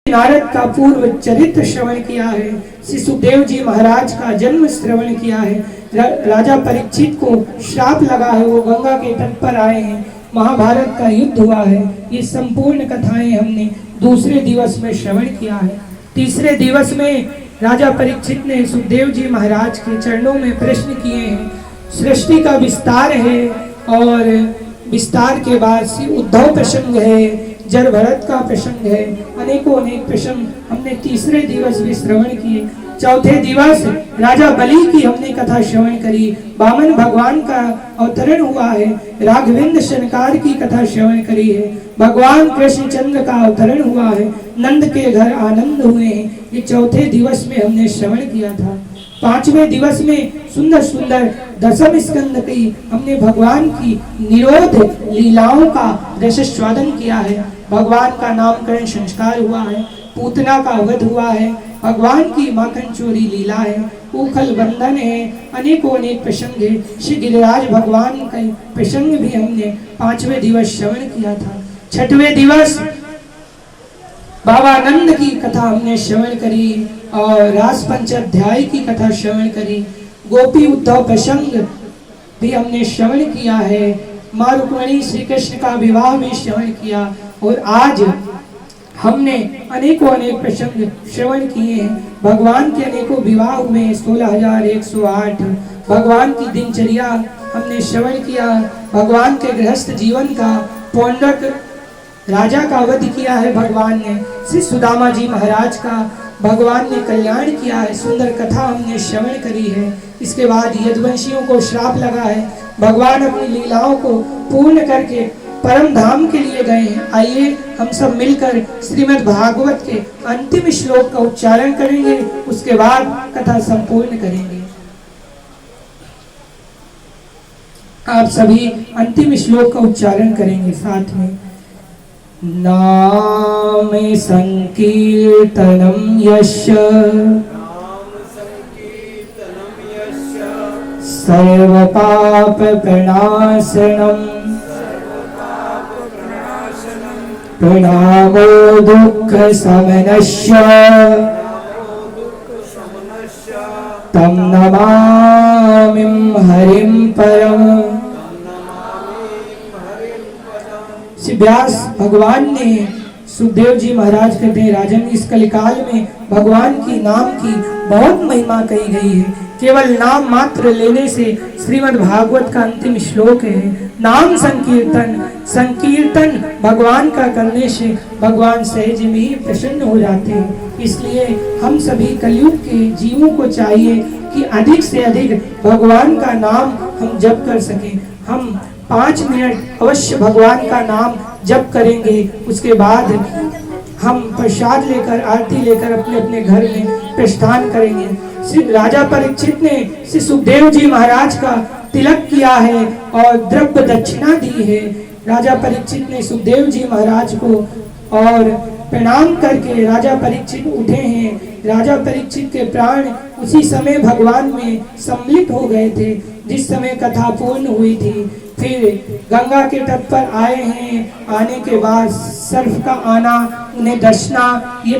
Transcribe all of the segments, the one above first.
नारद का पूर्व चरित्र श्रवण किया है, श्री सुखदेव जी महाराज का जन्म श्रवण किया है, राजा परीक्षित को श्राप लगा है, वो गंगा के तट पर आए हैं, महाभारत का युद्ध हुआ है। ये संपूर्ण कथाएं हमने दूसरे दिवस में श्रवण किया है। तीसरे दिवस में राजा परीक्षित ने सुखदेव जी महाराज के चरणों में प्रश्न किए हैं। सृष्टि का विस्तार है और विस्तार के बाद श्री उद्धव प्रसंग है, जर भरत का प्रसंग है, अनेकों अनेक प्रसंग हमने तीसरे दिवस भी श्रवण किए। चौथे दिवस राजा बलि की हमने कथा श्रवण करी, वामन भगवान का अवतरण हुआ है, राघवेंद्र शनकार की कथा श्रवण करी है, भगवान कृष्णचंद्र का अवतरण हुआ है, नंद के घर आनंद हुए हैं। ये चौथे दिवस में हमने श्रवण किया था। पांचवें दिवस में सुंदर सुंदर दशम स्कंद की हमने भगवान की निरोध लीलाओं का रसस्वादन किया है। भगवान का नामकरण संस्कार हुआ है, पूतना का वध हुआ है, भगवान की माखन चोरी लीला है, उखल बंधन है, अनेकों अनेक प्रसंग है। श्री गिरिराज भगवान का प्रसंग भी हमने पांचवें दिवस श्रवण किया था। छठवें दिवस बाबा आनंद की कथा हमने श्रवण करी और रास पंचाध्याय की कथा श्रवण करी। गोपी उद्धव प्रसंग भी हमने श्रवण किया है। माँ रुक्मिणी श्री कृष्ण का विवाह भी श्रवण किया और आज हमने अनेकों अनेक प्रसंग श्रवण किए हैं। भगवान के अनेकों विवाह हुए, 16,108 भगवान की दिनचर्या हमने श्रवण किया। भगवान के गृहस्थ जीवन का, पौंडक राजा का वध किया है भगवान ने, श्री सुदामा जी महाराज का भगवान ने कल्याण किया है। सुंदर कथा हमने श्रवण करी है। इसके बाद यदुवंशियों को श्राप लगा है, भगवान अपनी लीलाओं को पूर्ण करके परम धाम के लिए गए हैं। आइए हम सब मिलकर श्रीमद् भागवत के अंतिम श्लोक का उच्चारण करेंगे, उसके बाद कथा संपूर्ण करेंगे। आप सभी अंतिम श्लोक का उच्चारण करेंगे साथ में। नाम संकीर्तनम यस्य सर्व पाप प्रणाशनम प्रणामो दुःख शमनस्य तं नमामि हरिं परम। श्री व्यास भगवान ने सुखदेव जी महाराज कहते हैं, राजन इस कलिकाल में भगवान की नाम की बहुत महिमा कही गई है। केवल नाम मात्र लेने से श्रीमद् भागवत का अंतिम श्लोक है, नाम संकीर्तन, संकीर्तन भगवान का करने से भगवान सहज में ही प्रसन्न हो जाते हैं। इसलिए हम सभी कलयुग के जीवों को चाहिए कि अधिक से अधिक भगवान का नाम हम जप कर सकें। हम 5 मिनट अवश्य भगवान का नाम जप करेंगे, उसके बाद हम प्रसाद लेकर, आरती लेकर अपने अपने घर में प्रस्थान करेंगे। श्री राजा परीक्षित ने श्री सुखदेव जी महाराज का तिलक किया है और द्रव्य दक्षिणा दी है। राजा परीक्षित ने सुखदेव जी महाराज को और प्रणाम करके राजा परीक्षित उठे हैं। राजा परीक्षित के प्राण उसी समय भगवान में सम्मिलित हो गए थे जिस समय कथा पूर्ण हुई थी। फिर गंगा के तट पर आए हैं, आने के बाद सर्फ का आना, उन्हें दर्शना, ये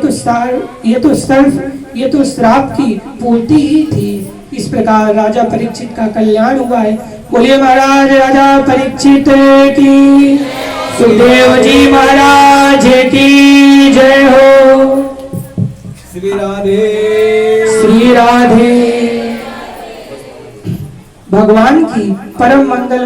तो श्राप की पूर्ति ही थी। इस प्रकार राजा परीक्षित का कल्याण हुआ है। बोलिए महाराज राजा परीक्षित की, सुखदेव जी महाराज की जय हो। श्री राधे श्री राधे। भगवान की परम मंगल